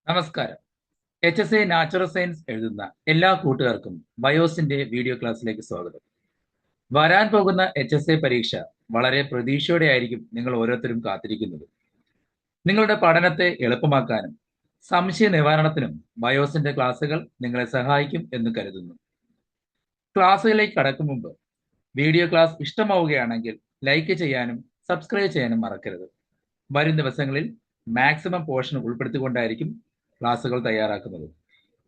നമസ്കാരം. HSA natural science എഴുതുന്ന എല്ലാ കൂട്ടുകാർക്കും ബയോസിന്റെ വീഡിയോ ക്ലാസ്സിലേക്ക് സ്വാഗതം. വരാൻ പോകുന്ന HSA പരീക്ഷ വളരെ പ്രതീക്ഷയോടെ ആയിരിക്കും നിങ്ങൾ ഓരോരുത്തരും കാത്തിരിക്കുന്നത്. നിങ്ങളുടെ പഠനത്തെ എളുപ്പമാക്കാനും സംശയ നിവാരണത്തിനും ബയോസിന്റെ ക്ലാസ്സുകൾ നിങ്ങളെ സഹായിക്കും എന്ന് കരുതുന്നു. ക്ലാസ്സുകളിലേക്ക് കടക്കും മുമ്പ് വീഡിയോ ക്ലാസ് ഇഷ്ടമാവുകയാണെങ്കിൽ ലൈക്ക് ചെയ്യാനും സബ്സ്ക്രൈബ് ചെയ്യാനും മറക്കരുത്. വരും ദിവസങ്ങളിൽ മാക്സിമം പോർഷൻ ഉൾപ്പെടുത്തിക്കൊണ്ടായിരിക്കും ക്ലാസ്സുകൾ തയ്യാറാക്കുന്നത്.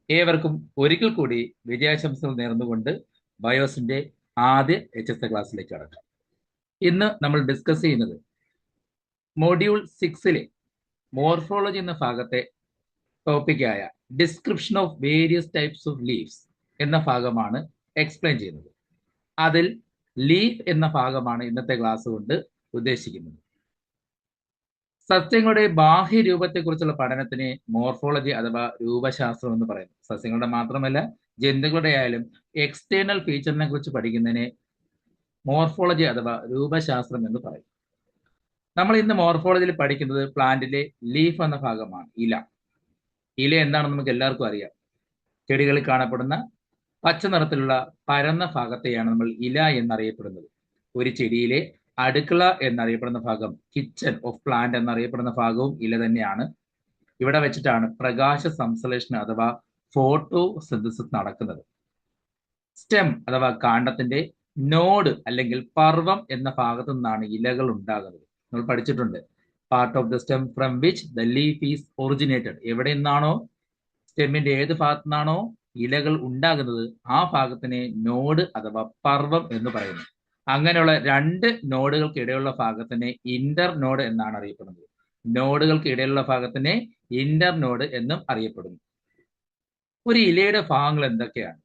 ഏവർക്കും ഒരിക്കൽ കൂടി വിജയാശംസകൾ നേർന്നുകൊണ്ട് ബയോസിന്റെ ആദ്യ HSA ക്ലാസ്സിലേക്ക് കടക്കാം. ഇന്ന് നമ്മൾ ഡിസ്കസ് ചെയ്യുന്നത് മൊഡ്യൂൾ 6-ലെ മോർഫോളജി എന്ന ഭാഗത്തെ ടോപ്പിക്കായ description of various types of leaves എന്ന ഭാഗമാണ് എക്സ്പ്ലെയിൻ ചെയ്യുന്നത്. അതിൽ ലീഫ് എന്ന ഭാഗമാണ് ഇന്നത്തെ ക്ലാസ് കൊണ്ട് ഉദ്ദേശിക്കുന്നത്. സസ്യങ്ങളുടെ ബാഹ്യരൂപത്തെക്കുറിച്ചുള്ള പഠനത്തിനെ മോർഫോളജി അഥവാ രൂപശാസ്ത്രം എന്ന് പറയുന്നു. സസ്യങ്ങളുടെ മാത്രമല്ല ജന്തുക്കളുടെ ആയാലും എക്സ്റ്റേണൽ ഫീച്ചറിനെ കുറിച്ച് പഠിക്കുന്നതിനെ മോർഫോളജി അഥവാ രൂപശാസ്ത്രം എന്ന് പറയും. നമ്മൾ ഇന്ന് മോർഫോളജിയിൽ പഠിക്കുന്നത് പ്ലാന്റിലെ ലീഫ് എന്ന ഭാഗമാണ്. ഇല എന്താണെന്ന് നമുക്ക് എല്ലാവർക്കും അറിയാം. ചെടികളിൽ കാണപ്പെടുന്ന പച്ച നിറത്തിലുള്ള പരന്ന ഭാഗത്തെയാണ് നമ്മൾ ഇല എന്നറിയപ്പെടുന്നത്. ഒരു ചെടിയിലെ അടുക്കള എന്നറിയപ്പെടുന്ന ഭാഗം, കിച്ചൺ ഓഫ് പ്ലാന്റ് എന്നറിയപ്പെടുന്ന ഭാഗവും ഇല തന്നെയാണ്. ഇവിടെ വെച്ചിട്ടാണ് പ്രകാശ സംശ്ലേഷണം അഥവാ ഫോട്ടോ സിന്തസിസ് നടക്കുന്നത്. സ്റ്റെം അഥവാ കാണ്ഡത്തിന്റെ നോഡ് അല്ലെങ്കിൽ പർവം എന്ന ഭാഗത്തു നിന്നാണ് ഇലകൾ ഉണ്ടാകുന്നത്. നമ്മൾ പഠിച്ചിട്ടുണ്ട്. Part of the stem from which the leaf is originated. എവിടെ നിന്നാണോ സ്റ്റെമ്മിന്റെ ഏത് ഭാഗത്തു നിന്നാണോ ഇലകൾ ഉണ്ടാകുന്നത് ആ ഭാഗത്തിനെ നോഡ് അഥവാ പർവം എന്ന് പറയുന്നു. അങ്ങനെയുള്ള രണ്ട് നോഡുകൾക്ക് ഇടയിലുള്ള ഭാഗത്തിനെ ഇന്റർ നോഡ് എന്നാണ് അറിയപ്പെടുന്നത്. നോഡുകൾക്ക് ഇടയിലുള്ള ഭാഗത്തിനെ ഇന്റർ നോഡ് എന്നും അറിയപ്പെടുന്നു. ഒരു ഇലയുടെ ഭാഗങ്ങൾ എന്തൊക്കെയാണ്?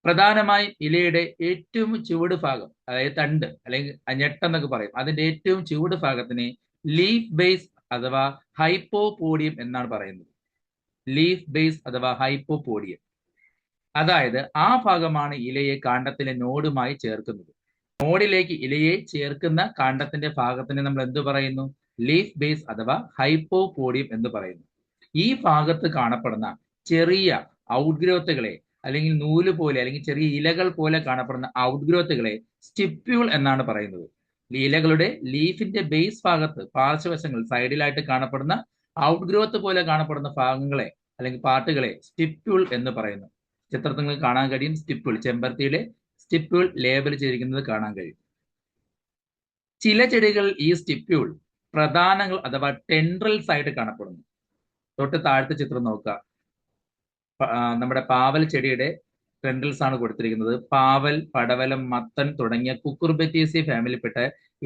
പ്രധാനമായും ഇലയുടെ ഏറ്റവും ചുവട് ഭാഗം, അതായത് തണ്ട് അല്ലെങ്കിൽ ഞെട്ടെന്നൊക്കെ പറയും, അതിന്റെ ഏറ്റവും ചുവട് ഭാഗത്തിനെ ലീഫ് ബേസ് അഥവാ ഹൈപ്പോപോഡിയം എന്നാണ് പറയുന്നത്. ലീഫ് ബേസ് അഥവാ ഹൈപ്പോപോഡിയം, അതായത് ആ ഭാഗമാണ് ഇലയെ കാണ്ഡത്തിലെ നോഡുമായി ചേർക്കുന്നത്. നോഡിലേക്ക് ഇലയെ ചേർക്കുന്ന കാണ്ഡത്തിന്റെ ഭാഗത്തിനെ നമ്മൾ എന്ത് പറയുന്നു? ലീഫ് ബേസ് അഥവാ ഹൈപ്പോപോഡിയം എന്ന് പറയുന്നു. ഈ ഭാഗത്ത് കാണപ്പെടുന്ന ചെറിയ ഔട്ട്ഗ്രോത്തുകളെ അല്ലെങ്കിൽ നൂല് പോലെ അല്ലെങ്കിൽ ചെറിയ ഇലകൾ പോലെ കാണപ്പെടുന്ന ഔട്ട്ഗ്രോത്തുകളെ സ്റ്റിപ്യൂൾ എന്നാണ് പറയുന്നത്. ഇലകളുടെ ലീഫിന്റെ ബേസ് ഭാഗത്ത് പാർശ്വവശങ്ങൾ സൈഡിലായിട്ട് കാണപ്പെടുന്ന ഔട്ട്ഗ്രോത്ത് പോലെ കാണപ്പെടുന്ന ഭാഗങ്ങളെ അല്ലെങ്കിൽ പാർട്ടുകളെ സ്റ്റിപ്യൂൾ എന്ന് പറയുന്നു. ചിത്രത്തിൽ നിങ്ങൾക്ക് കാണാൻ കഴിയും. സ്റ്റിപ്യൂൾ, ചെമ്പരത്തിയിലെ സ്റ്റിപ്യൂൾ ലേബൽ ചെയ്തിരിക്കുന്നത് കാണാൻ കഴിയും. ചില ചെടികളിൽ ഈ സ്റ്റിപ്യൂൾ പ്രധാനങ്ങൾ അഥവാ ടെൻഡ്രൽസ് ആയിട്ട് കാണപ്പെടുന്നു. തൊട്ട് താഴത്തെ ചിത്രം നോക്കുക. നമ്മുടെ പാവൽ ചെടിയുടെ ടെൻഡ്രൽസ് ആണ് കൊടുത്തിരിക്കുന്നത്. പാവൽ, പടവലം, മത്തൻ തുടങ്ങിയ കുക്കുർബിറ്റേസിയ ഫാമിലിയിൽപ്പെട്ട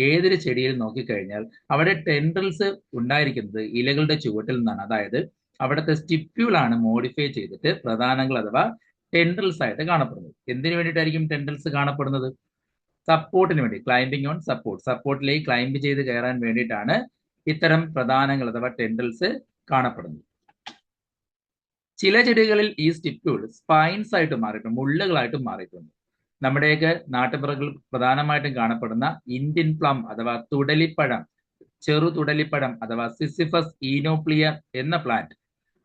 ഏതൊരു ചെടിയിൽ നോക്കിക്കഴിഞ്ഞാൽ അവിടെ ടെൻഡ്രൽസ് ഉണ്ടായിരിക്കുന്നത് ഇലകളുടെ ചുവട്ടിൽ നിന്നാണ്. അതായത് അവിടുത്തെ സ്റ്റിപ്യൂൾ ആണ് മോഡിഫൈ ചെയ്തിട്ട് പ്രധാനങ്ങൾ അഥവാ ടെൻഡ്രൽസ് ആയിട്ട് കാണപ്പെടുന്നത്. എന്തിനു വേണ്ടിയിട്ടായിരിക്കും ടെൻഡ്രൽസ് കാണപ്പെടുന്നത്? സപ്പോർട്ടിന് വേണ്ടി, ക്ലൈംബിംഗ് ഓൺ സപ്പോർട്ട്, സപ്പോർട്ടിലേക്ക് ക്ലൈംബ് ചെയ്ത് കയറാൻ വേണ്ടിയിട്ടാണ് ഇത്തരം പ്രധാനങ്ങൾ അഥവാ ടെൻഡ്രൽസ് കാണപ്പെടുന്നത്. ചില ചെടികളിൽ ഈ സ്റ്റിപ്യൂൾ സ്പൈൻസ് ആയിട്ട് മാറിയിട്ടുണ്ട്, മുള്ളുകളായിട്ട് മാറിയിട്ടുണ്ട്. നമ്മുടെയൊക്കെ നാട്ടുപുറങ്ങളിൽ പ്രധാനമായിട്ടും കാണപ്പെടുന്ന ഇന്ത്യൻ പ്ലം അഥവാ തുടലിപ്പഴം, ചെറു തുടലിപ്പഴം അഥവാ സിസിഫസ് ഈനോപ്ലിയ എന്ന പ്ലാന്റ്,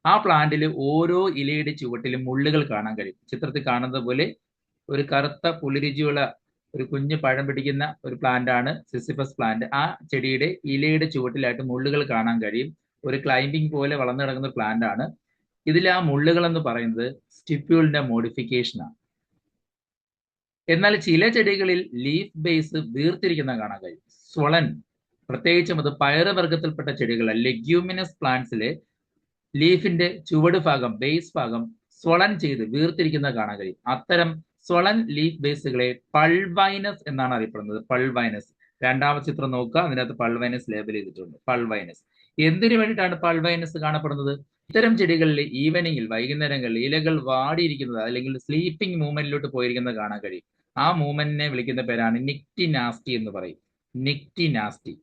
ആ പ്ലാന്റിൽ ഓരോ ഇലയുടെ ചുവട്ടിലും മുള്ളുകൾ കാണാൻ കഴിയും. ചിത്രത്തിൽ കാണുന്നത് പോലെ ഒരു കറുത്ത പുളിരുചിയുള്ള ഒരു കുഞ്ഞു പഴം പിടിക്കുന്ന ഒരു പ്ലാന്റ് ആണ് സിസിഫസ് പ്ലാന്റ്. ആ ചെടിയുടെ ഇലയുടെ ചുവട്ടിലായിട്ട് മുള്ളുകൾ കാണാൻ കഴിയും. ഒരു ക്ലൈംബിംഗ് പോലെ വളർന്നു കിടക്കുന്ന പ്ലാന്റ് ആണ്. ഇതിൽ ആ മുള്ളുകൾ എന്ന് പറയുന്നത് സ്റ്റിപ്യൂളിന്റെ മോഡിഫിക്കേഷനാണ്. എന്നാൽ ചില ചെടികളിൽ ലീഫ് ബേസ് വീർത്തിരിക്കുന്ന കാണാൻ കഴിയും. സ്വളൻ, പ്രത്യേകിച്ചും അത് പയറുവർഗത്തിൽപ്പെട്ട ചെടികൾ, ലെഗ്യൂമിനസ് പ്ലാന്റ്സിലെ ലീഫിന്റെ ചുവട് ഭാഗം, ബേസ് ഭാഗം സ്വളൻ ചെയ്ത് വീർത്തിരിക്കുന്ന കാണാൻ കഴിയും. അത്തരം സ്വളൻ ലീഫ് ബേസുകളെ പൾവൈനസ് എന്നാണ് അറിയപ്പെടുന്നത്. പൾവൈനസ്, രണ്ടാമത്തെ ചിത്രം നോക്കുക, അതിനകത്ത് പൾവൈനസ് ലേബൽ ചെയ്തിട്ടുണ്ട്. പൾവൈനസ് എന്തിനു വേണ്ടിയിട്ടാണ് പൾവൈനസ് കാണപ്പെടുന്നത്? ഇത്തരം ചെടികളിൽ ഈവനിങ്ങിൽ, വൈകുന്നേരങ്ങളിൽ ഇലകൾ വാടിയിരിക്കുന്നത് അല്ലെങ്കിൽ സ്ലീപ്പിംഗ് മൂവ്മെന്റിലോട്ട് പോയിരിക്കുന്നത് കാണാൻ കഴിയും. ആ മൂവ്മെന്റിനെ വിളിക്കുന്ന പേരാണ് നിക്റ്റിനാസ്റ്റി എന്ന് പറയും. നിക്റ്റിനാസ്റ്റി.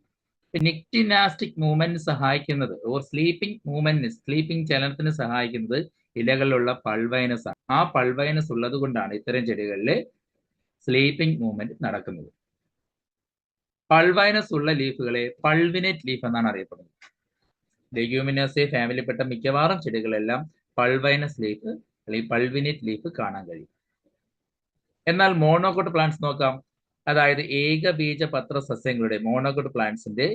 നിക്റ്റിനാസ്റ്റിക് മൂവ്മെന്റ് സഹായിക്കുന്നത് ഓർ സ്ലീപ്പിംഗ് മൂവ്മെന്റ്, സ്ലീപ്പിംഗ് ചലനത്തിന് സഹായിക്കുന്നത് ഇലകളിലുള്ള പൾവൈനസ് ആണ്. ആ പൾവൈനസ് ഉള്ളത് കൊണ്ടാണ് ഇത്തരം ചെടികളിൽ സ്ലീപ്പിംഗ് മൂവ്മെന്റ് നടക്കുന്നത്. പൾവൈനസ് ഉള്ള ലീഫുകളെ പൾവിനേറ്റ് ലീഫ് എന്നാണ് അറിയപ്പെടുന്നത്. ലെഗ്യൂമിനേസി ഫാമിലിപ്പെട്ട മിക്കവാറും ചെടികളെല്ലാം പൾവൈനസ് ലീഫ് അല്ലെങ്കിൽ പൾവിനേറ്റ് ലീഫ് കാണാൻ കഴിയും. എന്നാൽ മോണോകോട്ട് പ്ലാന്റ്സ് നോക്കാം. അതായത് ഏകബീജപത്ര സസ്യങ്ങളുടെ മോണോകോട്ട് പ്ലാന്റ്സിന്റെ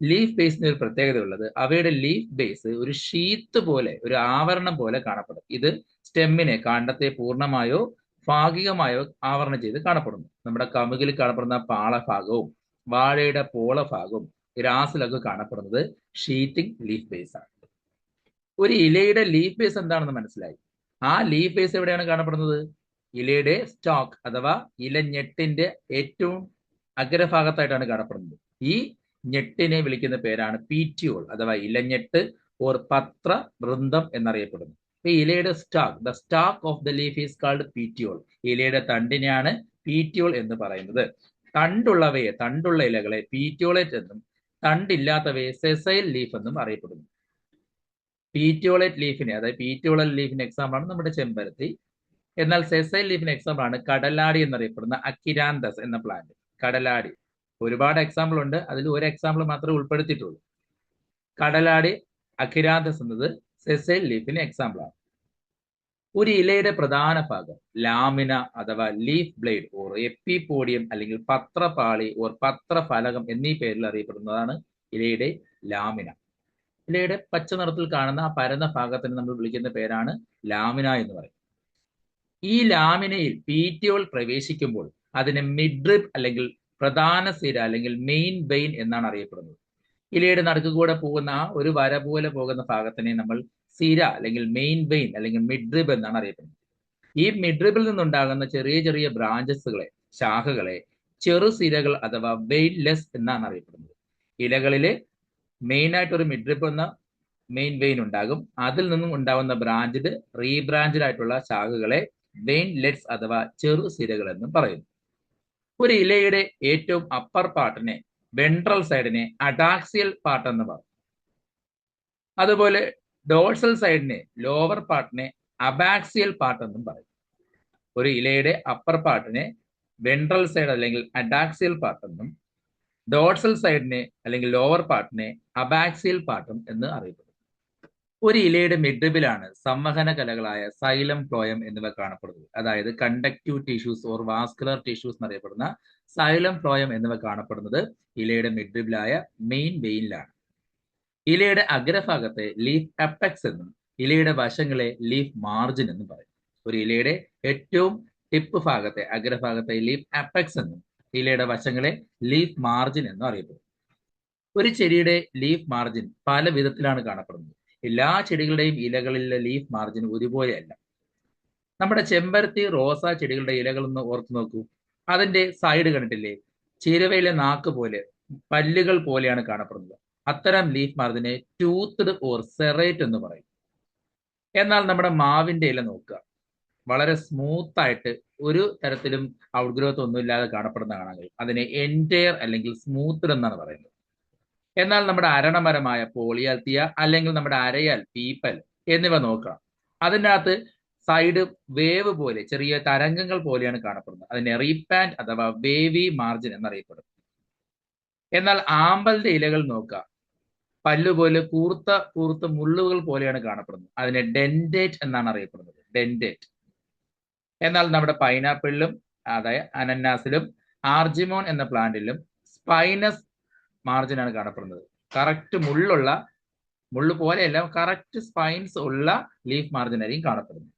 ലീഫ് ബേസിന് ഒരു പ്രത്യേകത ഉള്ളത്, അവയുടെ ലീഫ് ബേസ് ഒരു ഷീത്ത് പോലെ, ഒരു ആവരണം പോലെ കാണപ്പെടും. ഇത് സ്റ്റെമ്മിനെ, കാണ്ഡത്തെ പൂർണ്ണമായോ ഭാഗികമായോ ആവരണം ചെയ്ത് കാണപ്പെടുന്നു. നമ്മുടെ കമുകിൽ കാണപ്പെടുന്ന പാളഭാഗവും വാഴയുടെ പോളഭാഗവും ഗ്രാസിലൊക്കെ കാണപ്പെടുന്നത് ഷീറ്റിംഗ് ലീഫ് ബേസ് ആണ്. ഒരു ഇലയുടെ ലീഫ് ബേസ് എന്താണെന്ന് മനസ്സിലായി. ആ ലീഫ് ബേസ് എവിടെയാണ് കാണപ്പെടുന്നത്? ഇലയുടെ സ്റ്റോക്ക് അഥവാ ഇലഞ്ഞെട്ടിന്റെ ഏറ്റവും അഗ്രഭാഗത്തായിട്ടാണ് കാണപ്പെടുന്നത്. ഈ ഞെട്ടിനെ വിളിക്കുന്ന പേരാണ് പീറ്റിയോൾ അഥവാ ഇലഞ്ഞെട്ട് ഓർ പത്ര വൃന്ദം എന്നറിയപ്പെടുന്നു. ഈ ഇലയുടെ stalk, the stalk of the leaf is called petiole. ഇലയുടെ തണ്ടിനെയാണ് പീറ്റിയോൾ എന്ന് പറയുന്നത്. തണ്ടുള്ളവയെ, തണ്ടുള്ള ഇലകളെ പീറ്റിയോളേറ്റ് എന്നും തണ്ടില്ലാത്തവയെ സെസൈൽ ലീഫ് എന്നും അറിയപ്പെടുന്നു. പീറ്റിയോളേറ്റ് ലീഫിനെ, അതായത് പീറ്റിയോളൽ ലീഫിന് എക്സാമ്പിൾ ആണ് നമ്മുടെ ചെമ്പരത്തി. എന്നാൽ സെസൈൽ ലീഫിന് എക്സാമ്പിൾ ആണ് കടലാടി എന്നറിയപ്പെടുന്ന അക്കിരാന്തസ് എന്ന പ്ലാന്റ്. കടലാടി ഒരുപാട് എക്സാമ്പിൾ ഉണ്ട്, അതിൽ ഒരു എക്സാമ്പിൾ മാത്രമേ ഉൾപ്പെടുത്തിയിട്ടുള്ളൂ. കടലാടി, അക്കിരാന്തസ് എന്നത് സെസൈൽ ലീഫിന് എക്സാമ്പിൾ ആണ്. ഒരു ഇലയുടെ പ്രധാന ഭാഗം ലാമിന അഥവാ ലീഫ് ബ്ലേഡ് ഓർ എപ്പിപോഡിയം അല്ലെങ്കിൽ പത്രപാളി ഓർ പത്രഫലകം എന്നീ പേരിൽ അറിയപ്പെടുന്നതാണ് ഇലയുടെ ലാമിന. ഇലയുടെ പച്ച നിറത്തിൽ കാണുന്ന ആ പരന്ന ഭാഗത്തിന് നമ്മൾ വിളിക്കുന്ന പേരാണ് ലാമിന എന്ന് പറയും. ഈ ലാമിനയിൽ പീറ്റിയോൾ പ്രവേശിക്കുമ്പോൾ അതിനെ മിഡ്രിബ് അല്ലെങ്കിൽ പ്രധാന സിര അല്ലെങ്കിൽ മെയിൻ വെയിൻ എന്നാണ് അറിയപ്പെടുന്നത്. ഇലയുടെ നടുക്ക് കൂടെ പോകുന്ന ആ ഒരു വര പോലെ പോകുന്ന ഭാഗത്തിനെ നമ്മൾ സിര അല്ലെങ്കിൽ മെയിൻ വെയിൻ അല്ലെങ്കിൽ മിഡ്രിബ് എന്നാണ് അറിയപ്പെടുന്നത്. ഈ മിഡ്രിബിൽ നിന്നുണ്ടാകുന്ന ചെറിയ ചെറിയ ബ്രാഞ്ചസുകളെ, ശാഖകളെ ചെറുസിരകൾ അഥവാ വെയിൻലെസ് എന്നാണ് അറിയപ്പെടുന്നത്. ഇലകളിലെ മെയിനായിട്ട് ഒരു മിഡ്രിബ് എന്ന മെയിൻ വെയിൻ ഉണ്ടാകും. അതിൽ നിന്നും ഉണ്ടാകുന്ന ബ്രാഞ്ചഡ്, റീബ്രാഞ്ചഡ് ആയിട്ടുള്ള ശാഖകളെ വെയിൻലെറ്റ്സ് അഥവാ ചെറുസിരകൾ എന്നും പറയുന്നു. ഒരു ഇലയുടെ ഏറ്റവും അപ്പർ പാർട്ടിനെ, വെൻട്രൽ സൈഡിനെ അഡാക്സിയൽ പാർട്ട് എന്ന് പറയും. അതുപോലെ ഡോഴ്സൽ സൈഡിനെ, ലോവർ പാർട്ടിനെ അബാക്സിയൽ പാർട്ട് എന്നും പറയും. ഒരു ഇലയുടെ അപ്പർ പാർട്ടിനെ വെൻട്രൽ സൈഡ് അല്ലെങ്കിൽ അഡാക്സിയൽ പാർട്ട് എന്നും ഡോഴ്സൽ സൈഡിനെ അല്ലെങ്കിൽ ലോവർ പാർട്ടിനെ അബാക്സിയൽ പാർട്ടും എന്ന് അറിയപ്പെടുന്നു. ഒരു ഇലയുടെ മിഡ്രിബിലാണ് സംവഹന കലകളായ സൈലം, ഫ്ലോയം എന്നിവ കാണപ്പെടുന്നത്. അതായത് conductive tissues or vascular tissues എന്നറിയപ്പെടുന്ന സൈലം, ഫ്ലോയം എന്നിവ കാണപ്പെടുന്നത് ഇലയുടെ മിഡ്രിബിലായ മെയിൻ വെയിനിലാണ്. ഇലയുടെ അഗ്രഭാഗത്തെ ലീഫ് അപ്പെക്സ് എന്നും ഇലയുടെ വശങ്ങളെ ലീഫ് മാർജിൻ എന്നും പറയും. ഒരു ഇലയുടെ ഏറ്റവും ടിപ്പ് ഭാഗത്തെ, അഗ്രഭാഗത്തെ ലീഫ് അപ്പെക്സ് എന്നും ഇലയുടെ വശങ്ങളെ ലീഫ് മാർജിൻ എന്നും അറിയപ്പെടും. ഒരു ചെടിയുടെ ലീഫ് മാർജിൻ പല വിധത്തിലാണ് കാണപ്പെടുന്നത്. എല്ലാ ചെടികളുടെയും ഇലകളിലെ ലീഫ് മാർജിൻ ഒരുപോലെയല്ല. നമ്മുടെ ചെമ്പരത്തി, റോസ ചെടികളുടെ ഇലകളൊന്ന് ഓർത്തു നോക്കൂ. അതിന്റെ സൈഡ് കണ്ടിട്ടില്ലേ? ചിരവയിലെ നാക്ക് പോലെ, പല്ലുകൾ പോലെയാണ് കാണപ്പെടുന്നത്. അത്തരം ലീഫ് മാർജിനെ ടൂത്ത്ഡ് ഓർ സെറേറ്റ് എന്ന് പറയും. എന്നാൽ നമ്മുടെ മാവിന്റെ ഇല നോക്കുക, വളരെ സ്മൂത്ത് ആയിട്ട് ഒരു തരത്തിലും ഔട്ട്ഗ്രോത്ത് ഒന്നുമില്ലാതെ കാണപ്പെടുന്ന കാണാൻ കഴിയും. അതിനെ എൻറ്റയർ അല്ലെങ്കിൽ സ്മൂത്ത്ഡ് എന്നാണ് പറയുന്നത്. എന്നാൽ നമ്മുടെ അരണമരമായ പോളിയാൽത്തിയ അല്ലെങ്കിൽ നമ്മുടെ അരയാൽ, പീപ്പൽ എന്നിവ നോക്കാം. അതിൻ്റെ അകത്ത് സൈഡ് വേവ് പോലെ, ചെറിയ തരംഗങ്ങൾ പോലെയാണ് കാണപ്പെടുന്നത്. അതിനെ റീപാൻഡ് അഥവാ വേവി മാർജിൻ എന്നറിയപ്പെടും. എന്നാൽ ആമ്പലിന്റെ ഇലകൾ നോക്കുക, പല്ലുപോലെ കൂർത്ത മുള്ളുകൾ പോലെയാണ് കാണപ്പെടുന്നത്. അതിനെ ഡെൻഡേറ്റ് എന്നാണ് അറിയപ്പെടുന്നത്, ഡെൻഡേറ്റ്. എന്നാൽ നമ്മുടെ പൈനാപ്പിളിലും അതായത് അനന്നാസിലും ആർജിമോൺ എന്ന പ്ലാന്റിലും സ്പൈനസ് മാർജിനാണ് കാണപ്പെടുന്നത്. കറക്റ്റ് മുള്ളു പോലെയല്ല, കറക്റ്റ് സ്പൈൻസ് ഉള്ള ലീഫ് മാർജിൻ ആയിരിക്കും കാണപ്പെടുന്നത്.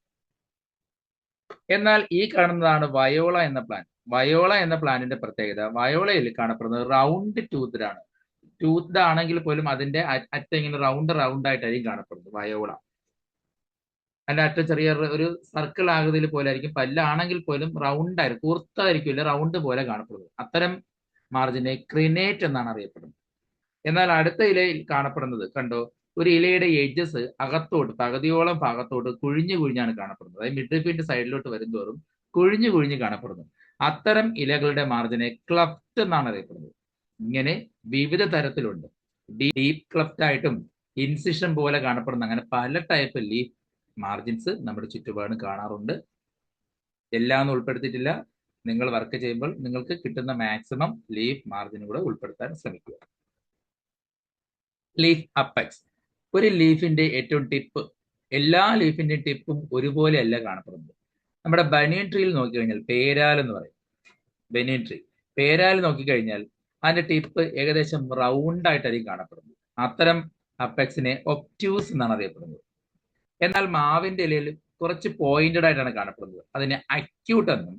എന്നാൽ ഈ കാണുന്നതാണ് വയോള എന്ന പ്ലാന്റ്. വയോള എന്ന പ്ലാന്റിന്റെ പ്രത്യേകത, വയോളയിൽ കാണപ്പെടുന്നത് റൗണ്ട് ടൂത്ത്ഡ് ആണ്. ടൂത്ത്ഡ് ആണെങ്കിൽ പോലും അതിന്റെ അറ്റം ഇങ്ങനെ റൗണ്ട് ആയിട്ടായിരിക്കും കാണപ്പെടുന്നത് വയോള. അതിന്റെ അറ്റം ചെറിയ ഒരു സർക്കിൾ ആകൃതിയിൽ പോലെ ആയിരിക്കും. പല്ലാണെങ്കിൽ പോലും റൗണ്ട് ആയിരിക്കും, കൂർത്തായിരിക്കില്ല, റൗണ്ട് പോലെ കാണപ്പെടുന്നത്. അത്തരം മാർജിനെ ക്രിനേറ്റ് എന്നാണ് അറിയപ്പെടുന്നത്. എന്നാൽ അടുത്ത ഇലയിൽ കാണപ്പെടുന്നത് കണ്ടോ, ഒരു ഇലയുടെ എഡ്ജസ് അകത്തോട്ട്, പകുതിയോളം ഭാഗത്തോട്ട് കുഴിഞ്ഞാണ് കാണപ്പെടുന്നത്. അതായത് മിഡ്രിബിന്റെ സൈഡിലോട്ട് വരുന്തോറും കുഴിഞ്ഞു കാണപ്പെടുന്നു. അത്തരം ഇലകളുടെ മാർജിനെ ക്ലഫ്റ്റ് എന്നാണ് അറിയപ്പെടുന്നത്. ഇങ്ങനെ വിവിധ തരത്തിലുണ്ട്. ഡീപ്പ് ക്ലഫ്റ്റ് ആയിട്ടും ഇൻസിഷൻ പോലെ കാണപ്പെടുന്ന അങ്ങനെ പല ടൈപ്പ് ലീഫ് മാർജിൻസ് നമ്മുടെ ചുറ്റുപാടും കാണാറുണ്ട്. എല്ലാം ഒന്നും ഉൾപ്പെടുത്തിയിട്ടില്ല. നിങ്ങൾ വർക്ക് ചെയ്യുമ്പോൾ നിങ്ങൾക്ക് കിട്ടുന്ന മാക്സിമം ലീഫ് മാർജിൻ കൂടെ ഉൾപ്പെടുത്താൻ ശ്രമിക്കുക. Leaf apex. ഒരു ലീഫിന്റെ ഏറ്റവും ടിപ്പ്, എല്ലാ ലീഫിന്റെയും ടിപ്പും ഒരുപോലെയല്ല കാണപ്പെടുന്നത്. നമ്മുടെ ബനിയൻ ട്രീയിൽ നോക്കിക്കഴിഞ്ഞാൽ, പേരാൽ എന്ന് പറയും, ബനിയൻ ട്രീ, പേരാൽ നോക്കിക്കഴിഞ്ഞാൽ അതിന്റെ ടിപ്പ് ഏകദേശം റൗണ്ട് ആയിട്ടായിരിക്കും കാണപ്പെടുന്നത്. അത്തരം അപ്പെക്സിനെ ഒപ്റ്റ്യൂസ് എന്നാണ് അറിയപ്പെടുന്നത്. എന്നാൽ മാവിന്റെ ഇലയിൽ കുറച്ച് പോയിന്റഡ് ആയിട്ടാണ് കാണപ്പെടുന്നത്. അതിനെ അക്യൂട്ട് എന്നും,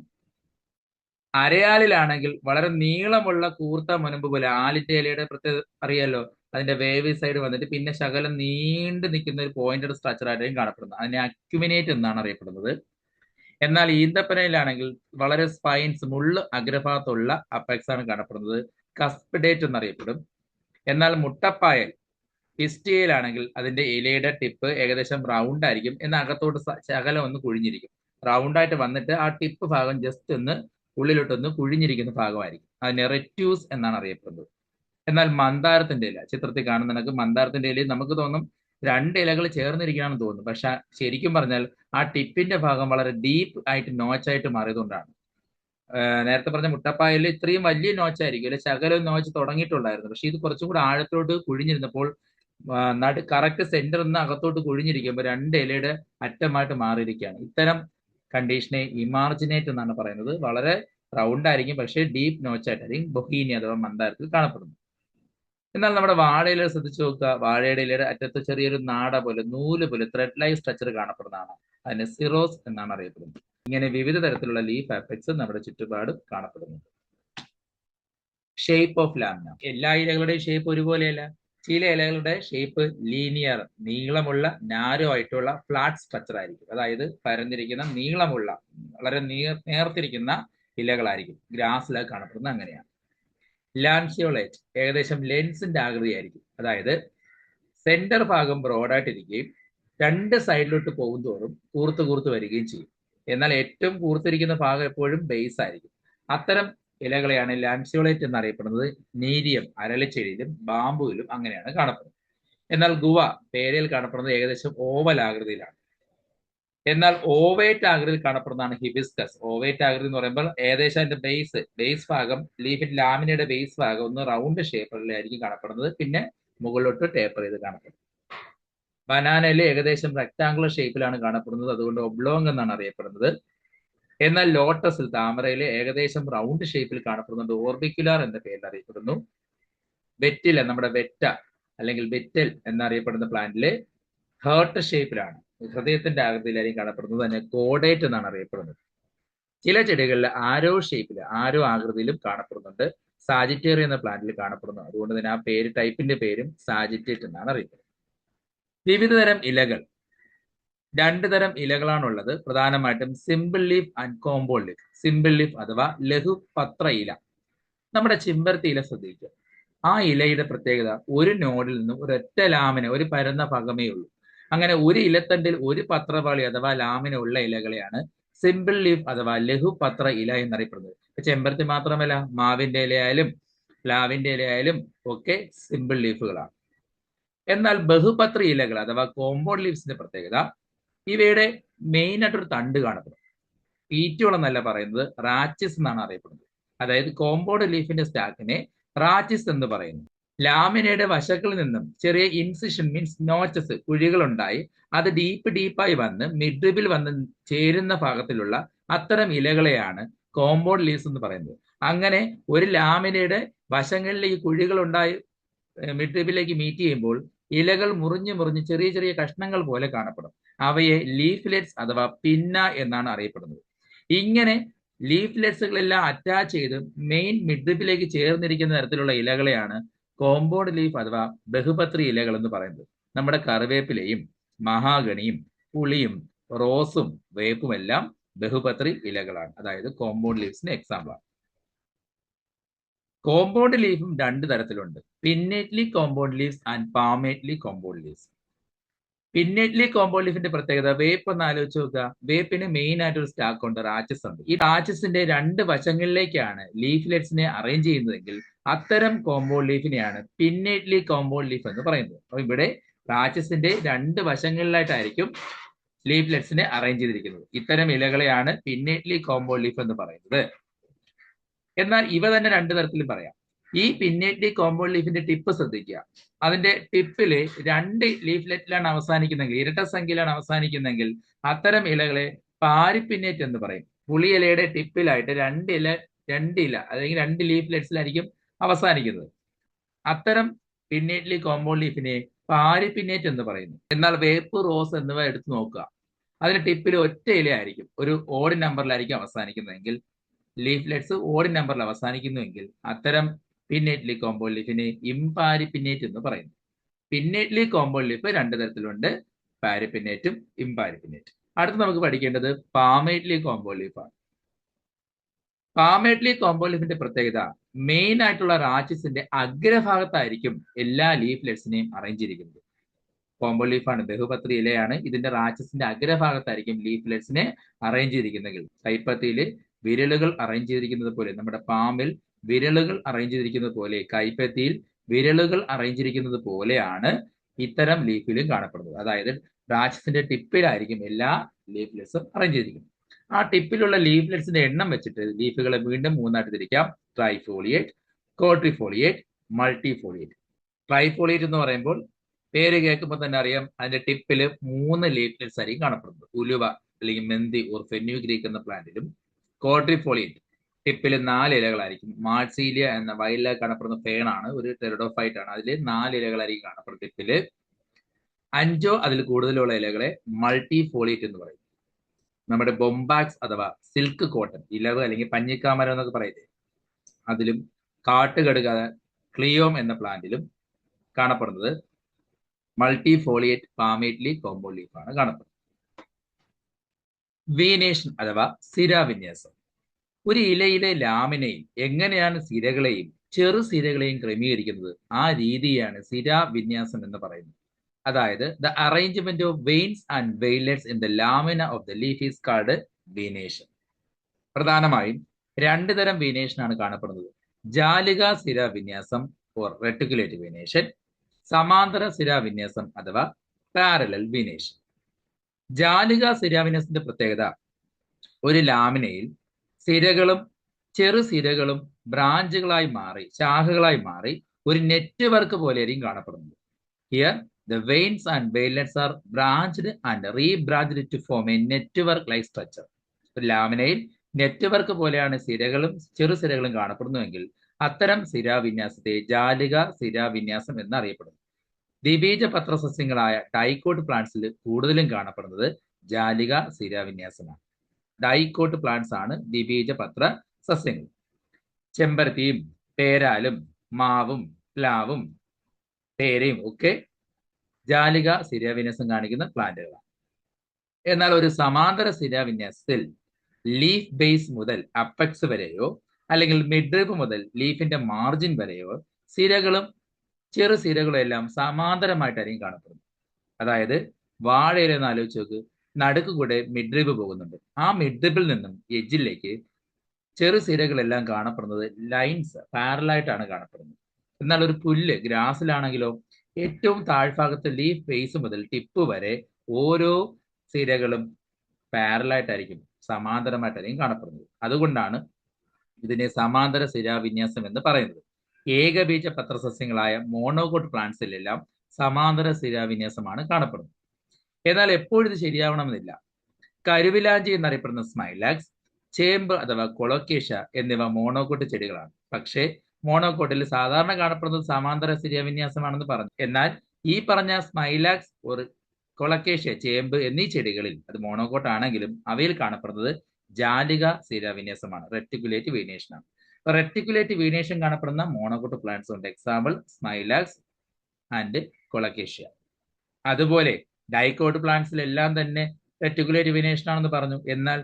അരയാലിലാണെങ്കിൽ വളരെ നീളമുള്ള കൂർത്ത മുനമ്പ് പോലെ, ആലിന്റെ ഇലയുടെ പ്രത്യേകത അറിയാലോ, അതിന്റെ വേവി സൈഡ് വന്നിട്ട് പിന്നെ ശകലം നീണ്ടു നിൽക്കുന്ന ഒരു പോയിന്റഡ് സ്ട്രക്ചർ ആയിട്ടായിരിക്കും കാണപ്പെടുന്നത്. അതിനെ അക്യുമിനേറ്റ് എന്നാണ് അറിയപ്പെടുന്നത്. എന്നാൽ ഈന്തപ്പനയിലാണെങ്കിൽ വളരെ സ്പൈൻസ്, മുള്ള് അഗ്രഭാഗത്തുള്ള അപ്പെക്സ് ആണ് കാണപ്പെടുന്നത്, കസ്പിഡേറ്റ് എന്നറിയപ്പെടും. എന്നാൽ മുട്ടപ്പായൽ, പിസ്റ്റിയയിലാണെങ്കിൽ അതിന്റെ ഇലയുടെ ടിപ്പ് ഏകദേശം റൗണ്ട് ആയിരിക്കും, എന്നാൽ അകത്തോട്ട് ശകലം ഒന്ന് കുഴിഞ്ഞിരിക്കും. റൗണ്ട് ആയിട്ട് വന്നിട്ട് ആ ടിപ്പ് ഭാഗം ജസ്റ്റ് ഒന്ന് ഉള്ളിലോട്ടൊന്ന് കുഴിഞ്ഞിരിക്കുന്ന ഭാഗമായിരിക്കും. അതിനെ റെറ്റ്യൂസ് എന്നാണ് അറിയപ്പെടുന്നത്. എന്നാൽ മന്ദാരത്തിന്റെ ഇല, ചിത്രത്തിൽ കാണുന്ന കണക്ക് മന്ദാരത്തിന്റെ ഇലയിൽ നമുക്ക് തോന്നും രണ്ട് ഇലകൾ ചേർന്നിരിക്കുകയാണെന്ന് തോന്നുന്നു. പക്ഷെ ശരിക്കും പറഞ്ഞാൽ ആ ടിപ്പിന്റെ ഭാഗം വളരെ ഡീപ്പ് ആയിട്ട് നോച്ചായിട്ട് മാറിയതുകൊണ്ടാണ്. നേരത്തെ പറഞ്ഞ മുട്ടപ്പായയിൽ ഇത്രയും വലിയ നോച്ചായിരിക്കും, അല്ലെ ശകലം നോച്ച് തുടങ്ങിയിട്ടുണ്ടായിരുന്നു. പക്ഷെ ഇത് കുറച്ചും കൂടി ആഴത്തോട്ട് കുഴിഞ്ഞിരുന്നപ്പോൾ കറക്റ്റ് സെന്റർ നിന്ന് അകത്തോട്ട് കുഴിഞ്ഞിരിക്കുമ്പോൾ രണ്ട് ഇലയുടെ അറ്റമായിട്ട് മാറിയിരിക്കുകയാണ്. ഇത്തരം കണ്ടീഷനെ ഇമാർജിനേറ്റ് എന്നാണ് പറയുന്നത്. വളരെ റൗണ്ട് ആയിരിക്കും, പക്ഷേ ഡീപ്പ് നോച്ചായിട്ടായിരിക്കും ബൊഹീനി അഥവാ മന്ദാരത്തിൽ കാണപ്പെടുന്നത്. എന്നാൽ നമ്മുടെ വാഴയില ശ്രദ്ധിച്ചു നോക്കുക. വാഴയുടെ ഇലയുടെ അറ്റത്ത് ചെറിയൊരു നാട പോലെ, നൂല് പോലെ, ത്രെഡ് ലൈഫ് സ്ട്രക്ചർ കാണപ്പെടുന്നതാണ്. അതിന് സിറോസ് എന്നാണ് അറിയപ്പെടുന്നത്. ഇങ്ങനെ വിവിധ തരത്തിലുള്ള ലീഫ് അപ്പെക്സ് നമ്മുടെ ചുറ്റുപാട് കാണപ്പെടുന്നു. Shape of lamina. എല്ലാ ഇലകളുടെയും ഷേപ്പ് ഒരുപോലെയല്ല. ചില ഇലകളുടെ ഷേപ്പ് ലീനിയർ, നീളമുള്ള നാരോ ആയിട്ടുള്ള ഫ്ലാറ്റ് സ്ട്രക്ചർ ആയിരിക്കും. അതായത് പരന്നിരിക്കുന്ന നീളമുള്ള വളരെ നേർത്തിരിക്കുന്ന ഇലകളായിരിക്കും. ഗ്രാസിലൊക്കെ കാണപ്പെടുന്നത് അങ്ങനെയാണ്. ലാൻസിയോളേറ്റ് ഏകദേശം ലെൻസിന്റെ ആകൃതിയായിരിക്കും. അതായത് സെന്റർ ഭാഗം ബ്രോഡായിട്ടിരിക്കുകയും രണ്ട് സൈഡിലോട്ട് പോകും തോറും കൂർത്ത് കൂർത്ത് വരികയും ചെയ്യും. എന്നാൽ ഏറ്റവും കൂർത്തിരിക്കുന്ന ഭാഗം എപ്പോഴും ബേസ് ആയിരിക്കും. അത്തരം ഇലകളെയാണ് ലാൻസിയോളേറ്റ് എന്നറിയപ്പെടുന്നത്. നീരിയം, അരളിച്ചെടിയിലും ബാമ്പുവിലും അങ്ങനെയാണ് കാണപ്പെടുന്നത്. എന്നാൽ ഗുവ, പേരയിൽ കാണപ്പെടുന്നത് ഏകദേശം ഓവൽ ആകൃതിയിലാണ്. എന്നാൽ ഓവേറ്റ് ആകൃതിയിൽ കാണപ്പെടുന്നതാണ് ഹിബിസ്കസ്. ഓവേറ്റ് ആകൃതി എന്ന് പറയുമ്പോൾ ഏകദേശം അതിന്റെ ബേസ് ഭാഗം, ലീഫിന്റെ ലാമിനയുടെ ബേസ് ഭാഗം ഒന്ന് റൗണ്ട് ഷേപ്പിലായിരിക്കും കാണപ്പെടുന്നത്, പിന്നെ മുകളിലോട്ട് ടേപ്പർ ചെയ്ത് കാണപ്പെടുന്നത്. ബനാനയിൽ ഏകദേശം റെക്ടാങ്കുലർ ഷേപ്പിലാണ് കാണപ്പെടുന്നത്, അതുകൊണ്ട് ഒബ്ലോങ് എന്നാണ് അറിയപ്പെടുന്നത്. എന്നാൽ ലോട്ടസിൽ, താമരയിൽ ഏകദേശം റൗണ്ട് ഷേപ്പിൽ കാണപ്പെടുന്നത് ഓർബിക്കുലാർ എന്ന പേരിൽ അറിയപ്പെടുന്നു. വെറ്റില, നമ്മുടെ വെറ്റ അല്ലെങ്കിൽ വെറ്റൽ എന്നറിയപ്പെടുന്ന പ്ലാന്റില് ഹേർട്ട് ഷേപ്പിലാണ്, ഹൃദയത്തിന്റെ ആകൃതിയിലായിരിക്കും കാണപ്പെടുന്നത്. തന്നെ കോഡേറ്റ് എന്നാണ് അറിയപ്പെടുന്നത്. ചില ചെടികളിൽ ആരോ ഷേപ്പിൽ, ആരോ ആകൃതിയിലും കാണപ്പെടുന്നുണ്ട്. സാജിറ്റേറിയ എന്ന പ്ലാന്റിൽ കാണപ്പെടുന്നു. അതുകൊണ്ട് തന്നെ ആ പേര്, ടൈപ്പിന്റെ പേരും സാജിറ്റേറ്റ് എന്നാണ് അറിയപ്പെടുന്നത്. വിവിധ തരം ഇലകൾ. രണ്ട് തരം ഇലകളാണുള്ളത്, പ്രധാനമായിട്ടും simple leaf and compound leaf. Simple leaf അഥവാ ലഘുപത്ര ഇല. നമ്മുടെ ചിമ്പരത്തി ഇല ശ്രദ്ധിക്കുക. ആ ഇലയുടെ പ്രത്യേകത ഒരു നോഡിൽ നിന്നും ഒരൊറ്റ ലാമിന, ഒരു പരന്ന ഭാഗമേ ഉള്ളൂ. അങ്ങനെ ഒരു ഇലത്തണ്ടിൽ ഒരു പത്രപാളി അഥവാ ലാമിന ഉള്ള ഇലകളെയാണ് സിമ്പിൾ ലീഫ് അഥവാ ലഘുപത്ര ഇല എന്നറിയപ്പെടുന്നത്. ചെമ്പരത്തി മാത്രമല്ല, മാവിന്റെ ഇലയായാലും പ്ലാവിന്റെ ഇലയായാലും ഒക്കെ സിമ്പിൾ ലീഫുകളാണ്. എന്നാൽ ബഹുപത്ര ഇലകൾ അഥവാ കോമ്പൗണ്ട് ലീവ്സിന്റെ പ്രത്യേകത, ഇവയുടെ മെയിൻ ആയിട്ടൊരു തണ്ട് കാണപ്പെടും. പീറ്റോൾ എന്നല്ല പറയുന്നത്, റാച്ചിസ് എന്നാണ് അറിയപ്പെടുന്നത്. അതായത് കോമ്പൗണ്ട് ലീഫിന്റെ സ്റ്റാക്കിനെ റാച്ചിസ് എന്ന് പറയുന്നു. ലാമിനയുടെ വശങ്ങളിൽ നിന്നും ചെറിയ ഇൻസിഷൻ, മീൻസ് നോച്ചസ്, കുഴികൾ ഉണ്ടായി അത് ഡീപ്പായി വന്ന് മിഡ്രിബിൽ വന്ന് ചേരുന്ന ഭാഗത്തിലുള്ള അത്തരം ഇലകളെയാണ് കോമ്പൗണ്ട് ലീവ്സ് എന്ന് പറയുന്നത്. അങ്ങനെ ഒരു ലാമിനയുടെ വശങ്ങളിലേക്ക് കുഴികൾ ഉണ്ടായി മിഡ്രിബിലേക്ക് മീറ്റ് ചെയ്യുമ്പോൾ ഇലകൾ മുറിഞ്ഞ് ചെറിയ ചെറിയ കഷ്ണങ്ങൾ പോലെ കാണപ്പെടും. അവയെ ലീഫ്ലെറ്റ്സ് അഥവാ പിന്ന എന്നാണ് അറിയപ്പെടുന്നത്. ഇങ്ങനെ ലീഫ്ലെറ്റ്സുകളെല്ലാം അറ്റാച്ച് ചെയ്ത് മെയിൻ മിഡ്രിബിലേക്ക് ചേർന്നിരിക്കുന്ന തരത്തിലുള്ള ഇലകളെയാണ് കോമ്പൗണ്ട് ലീഫ് അഥവാ ബഹുപത്രി ഇലകൾ എന്ന് പറയുന്നത്. നമ്മുടെ കറിവേപ്പിലയും മഹാഗണിയും പുളിയും റോസും വേപ്പും എല്ലാം ബഹുപത്രി ഇലകളാണ്, അതായത് കോമ്പൗണ്ട് ലീവ്സിന് എക്സാമ്പിൾ ആണ്. കോമ്പൗണ്ട് ലീഫും രണ്ട് തരത്തിലുണ്ട്, pinnately compound leaves and palmately compound leaves. Pinnately compound ലീഫിന്റെ പ്രത്യേകത, വേപ്പ് എന്ന് ആലോചിച്ച് നോക്കുക. വേപ്പിന് മെയിൻ ആയിട്ട് ഒരു സ്റ്റാക്ക് ഉണ്ട്, റാച്ചസ് ഉണ്ട്. ഈ റാച്ചസിന്റെ രണ്ട് വശങ്ങളിലേക്കാണ് ലീഫ്ലെറ്റ്സിനെ അറേഞ്ച് ചെയ്യുന്നതെങ്കിൽ അത്തരം കോമ്പൗണ്ട് ലീഫിനെയാണ് പിന്നേറ്റ്ലി കോമ്പൗണ്ട് ലീഫ് എന്ന് പറയുന്നത്. അപ്പൊ ഇവിടെ റാച്ചസിന്റെ രണ്ട് വശങ്ങളിലായിട്ടായിരിക്കും ലീഫ്ലെറ്റ്സിനെ അറേഞ്ച് ചെയ്തിരിക്കുന്നത്. ഇത്തരം ഇലകളെയാണ് പിന്നേറ്റ്ലി കോമ്പൗണ്ട് ലീഫ് എന്ന് പറയുന്നത്. എന്നാൽ ഇവ തന്നെ രണ്ട് തരത്തിലും പറയാം. ഈ പിന്നേറ്റ്ലി കോമ്പൗണ്ട് ലീഫിന്റെ ടിപ്പ് ശ്രദ്ധിക്കുക. അതിന്റെ ടിപ്പില് 2 ലീഫ്ലെറ്റിലാണ് അവസാനിക്കുന്നെങ്കിൽ, ഇരട്ട സംഖ്യയിലാണ് അവസാനിക്കുന്നെങ്കിൽ അത്തരം ഇലകളെ പാരിപ്പിന്നേറ്റ് എന്ന് പറയും. പുളിയിലയുടെ ടിപ്പിലായിട്ട് 2 ഇല അല്ലെങ്കിൽ 2 ലീഫ്ലെറ്റ്സിലായിരിക്കും അവസാനിക്കുന്നത്. അത്തരം പിന്നേറ്റ്ലി കോമ്പൗണ്ട് ലീഫിനെ പാരിപ്പിന്നേറ്റ് എന്ന് പറയുന്നു. എന്നാൽ വേപ്പ്, റോസ് എന്നിവ എടുത്തു നോക്കുക. അതിന്റെ ടിപ്പിൽ ഒറ്റ ഇലയായിരിക്കും, ഒരു ഓഡ് നമ്പറിലായിരിക്കും അവസാനിക്കുന്നതെങ്കിൽ, ലീഫ്ലെറ്റ്സ് ഓഡ് നമ്പറിൽ അവസാനിക്കുന്നുവെങ്കിൽ അത്തരം പിന്നേറ്റ്ലി കോമ്പൗണ്ട് ലീഫിനെ ഇംപാരിപ്പിന്നേറ്റ് എന്ന് പറയുന്നു. പിന്നേറ്റ്ലി കോമ്പൗണ്ട് ലീഫ് 2 തരത്തിലുണ്ട്, പാരിപ്പിന്നേറ്റും ഇംപാരിപ്പിന്നേറ്റും. അടുത്ത് നമുക്ക് പഠിക്കേണ്ടത് പാമേറ്റ്ലി കോമ്പൗണ്ട് ലീഫാണ്. പാമേറ്റ്ലി കോമ്പൗണ്ട് ലീഫിന്റെ പ്രത്യേകത മെയിൻ ആയിട്ടുള്ള റാച്ചിസിന്റെ അഗ്രഭാഗത്തായിരിക്കും എല്ലാ ലീഫ്ലെറ്റ്സിനെയും അറേഞ്ച് ചെയ്തിരിക്കുന്നത്. കോമ്പൗണ്ട് ലീഫാണ്, ബഹുപത്രി ഇലയാണ്. ഇതിന്റെ റാച്ചസിന്റെ അഗ്രഭാഗത്തായിരിക്കും ലീഫ്ലെറ്റ്സിനെ അറേഞ്ച് ചെയ്തിരിക്കുന്നെങ്കിൽ, കൈപ്പത്തിയിൽ വിരലുകൾ അറേഞ്ച് ചെയ്തിരിക്കുന്നത് പോലെ, നമ്മുടെ പാമിൽ വിരലുകൾ അറേഞ്ച് ചെയ്തിരിക്കുന്നത് പോലെ, കൈപ്പത്തിയിൽ വിരലുകൾ അറേഞ്ച് ചെയ്തിരിക്കുന്നത് പോലെയാണ് ഇത്തരം ലീഫിലും കാണപ്പെടുന്നത്. അതായത് റാച്ചസിന്റെ ടിപ്പിലായിരിക്കും എല്ലാ ലീഫ്ലെറ്റ്സും അറേഞ്ച് ചെയ്തിരിക്കുന്നത്. ആ ടിപ്പിലുള്ള ലീഫ്ലെറ്റ്സിന്റെ എണ്ണം വെച്ചിട്ട് ലീഫുകളെ വീണ്ടും 3ആയിട്ട് തിരിക്കാം: ട്രൈഫോളിയേറ്റ്, ക്വാഡ്രിഫോളിയേറ്റ്, മൾട്ടിഫോളിയേറ്റ്. ട്രൈഫോളിയേറ്റ് എന്ന് പറയുമ്പോൾ പേര് കേൾക്കുമ്പോൾ തന്നെ അറിയാം, അതിന്റെ ടിപ്പിൽ 3 ലീഫ്ലെറ്റ്സ് ആയിരിക്കും കാണപ്പെടുന്നത്. ഉലുവ അല്ലെങ്കിൽ മെന്തി ഓർ ഫെന്യൂഗ്രീക്ക് എന്ന പ്ലാന്റിലും. ക്വാഡ്രിഫോളിയേറ്റ് ടിപ്പിൽ 4 ഇലകളായിരിക്കും. മാർസീലിയ എന്ന വയലിൽ കാണപ്പെടുന്ന ഫേണാണ്, ഒരു ടെറിഡോഫൈറ്റ് ആണ്. അതിൽ 4 ഇലകളായിരിക്കും കാണപ്പെടുന്നത് ടിപ്പില്. 5 അതിൽ കൂടുതലുള്ള ഇലകളെ മൾട്ടിഫോളിയേറ്റ് എന്ന് പറയും. നമ്മുടെ ബൊംബാക്സ് അഥവാ സിൽക്ക് കോട്ടൺ ഇലവ് അല്ലെങ്കിൽ പഞ്ഞിക്കാമരം എന്നൊക്കെ പറയില്ലേ, അതിലും കാട്ടുകടുക ക്ലിയോം എന്ന പ്ലാന്റിലും കാണപ്പെടുന്നത് മൾട്ടിഫോളിയേറ്റ് പാമേറ്റ്ലി കോമ്പൗണ്ട് ലീഫാണ് കാണപ്പെടുന്നത്. വീനേഷൻ അഥവാ സിരാവിന്യാസം. ഒരു ഇലയിലെ ലാമിനയിൽ എങ്ങനെയാണ് സിരകളെയും ചെറു സിരകളെയും ക്രമീകരിക്കുന്നത്, ആ രീതിയാണ് സിരാവിന്യാസം എന്ന് പറയുന്നത്. അതായത് the arrangement of veins and veinlets in the lamina of the leaf is called venation. പ്രധാനമായും 2 തരം വീനേഷൻ ആണ് കാണപ്പെടുന്നത്: ജാലിക സിരാവിന്യാസം ഓർ റെട്ടിക്കുലേറ്റ് വീനേഷൻ, സമാന്തര സിരാവിന്യാസം അഥവാ പാരലൽ വീനേഷൻ. ജാലിക സിരാവിന്യാസത്തിന്റെ പ്രത്യേകത ഒരു ലാമിനയിൽ സിരകളും ചെറു സിരകളും ബ്രാഞ്ചുകളായി മാറി, ശാഖകളായി മാറി ഒരു നെറ്റ്വർക്ക് പോലെയായിരിക്കും കാണപ്പെടുന്നത്. Here the veins and veinlets are branched and rebranched to form a network like structure. ഒരു ലാമിനയിൽ നെറ്റ്വർക്ക് പോലെയാണ് സിരകളും ചെറു സിരകളും കാണപ്പെടുന്നുവെങ്കിൽ അത്തരം സിരാവിന്യാസത്തെ ജാലിക സിരാവിന്യാസം എന്നറിയപ്പെടുന്നു. ദ്വിബീജ പത്രസസ്യങ്ങളായ ഡൈക്കോട്ട് പ്ലാന്റ്സിൽ കൂടുതലും കാണപ്പെടുന്നത് ജാലിക സിരാവിന്യാസമാണ്. ഡൈക്കോട്ട് പ്ലാന്റ്സ് ആണ് ദ്വിബീജ പത്ര സസ്യങ്ങൾ. ചെമ്പരത്തിയും പേരാലും മാവും പ്ലാവും പേരയും ഒക്കെ ജാലിക സിരാവിന്യാസം കാണിക്കുന്ന പ്ലാന്റുകളാണ്. എന്നാൽ ഒരു സമാന്തര സിരാവിന്യാസത്തിൽ ലീഫ് ബേസ് മുതൽ അപ്പെക്സ് വരെയോ അല്ലെങ്കിൽ മിഡ്രിബ് മുതൽ ലീഫിന്റെ മാർജിൻ വരെയോ സിരകളും ചെറു സിരകളും എല്ലാം സമാന്തരമായിട്ടായിരിക്കും കാണപ്പെടുന്നത്. അതായത് വാഴയില എന്ന് ആലോചിച്ച് നോക്ക്, നടുക്ക് കൂടെ മിഡ്രിബ് പോകുന്നുണ്ട്. ആ മിഡ്രിബിൽ നിന്നും എഡ്ജിലേക്ക് ചെറു സിരകളെല്ലാം കാണപ്പെടുന്നത് ലൈൻസ് പാരലായിട്ടാണ് കാണപ്പെടുന്നത്. എന്നാൽ ഒരു പുല്ല് ഗ്രാസിലാണെങ്കിലോ ഏറ്റവും താഴ്ഭാഗത്ത് ലീഫ് ബേസ് മുതൽ ടിപ്പ് വരെ ഓരോ സിരകളും പാരലായിട്ടായിരിക്കും, സമാന്തരമായിട്ടായിരിക്കും കാണപ്പെടുന്നത്. അതുകൊണ്ടാണ് ഇതിനെ സമാന്തര സിരാവിന്യാസം എന്ന് പറയുന്നത്. ഏകബീജ പത്രസസ്യങ്ങളായ മോണോകോട്ട് പ്ലാന്റ്സിലെല്ലാം സമാന്തര സിരാവിന്യാസമാണ് കാണപ്പെടുന്നത്. എന്നാൽ എപ്പോഴും ഇത് ശരിയാവണമെന്നില്ല. കരുവിലാഞ്ചി എന്നറിയപ്പെടുന്ന സ്മൈലാക്സ്, ചേമ്പ് അഥവാ കൊളോക്കേഷ്യ എന്നിവ മോണോകോട്ട് ചെടികളാണ്. പക്ഷേ മോണോകോട്ടിൽ സാധാരണ കാണപ്പെടുന്നത് സമാന്തര സിരാവിന്യാസമാണെന്ന് പറഞ്ഞു. എന്നാൽ ഈ പറഞ്ഞ സ്മൈലാക്സ് ഒരു കൊളക്കേഷ്യ, ചേമ്പ് എന്നീ ചെടികളിൽ അത് മോണോകോട്ട് ആണെങ്കിലും അവയിൽ കാണപ്പെടുന്നത് ജാലിക സിരാവിന്യാസമാണ്, റെറ്റിക്കുലേറ്റ് വീനേഷൻ ആണ്. അപ്പൊ റെറ്റിക്കുലേറ്റ് വീനേഷൻ കാണപ്പെടുന്ന മോണോകോട്ട് പ്ലാന്റ്സ് ഉണ്ട്. Example Smilax and Colocasia. അതുപോലെ ഡൈക്കോട്ട് പ്ലാന്റ്സിലെല്ലാം തന്നെ റെറ്റിക്കുലേറ്റ് വീനേഷൻ ആണെന്ന് പറഞ്ഞു. എന്നാൽ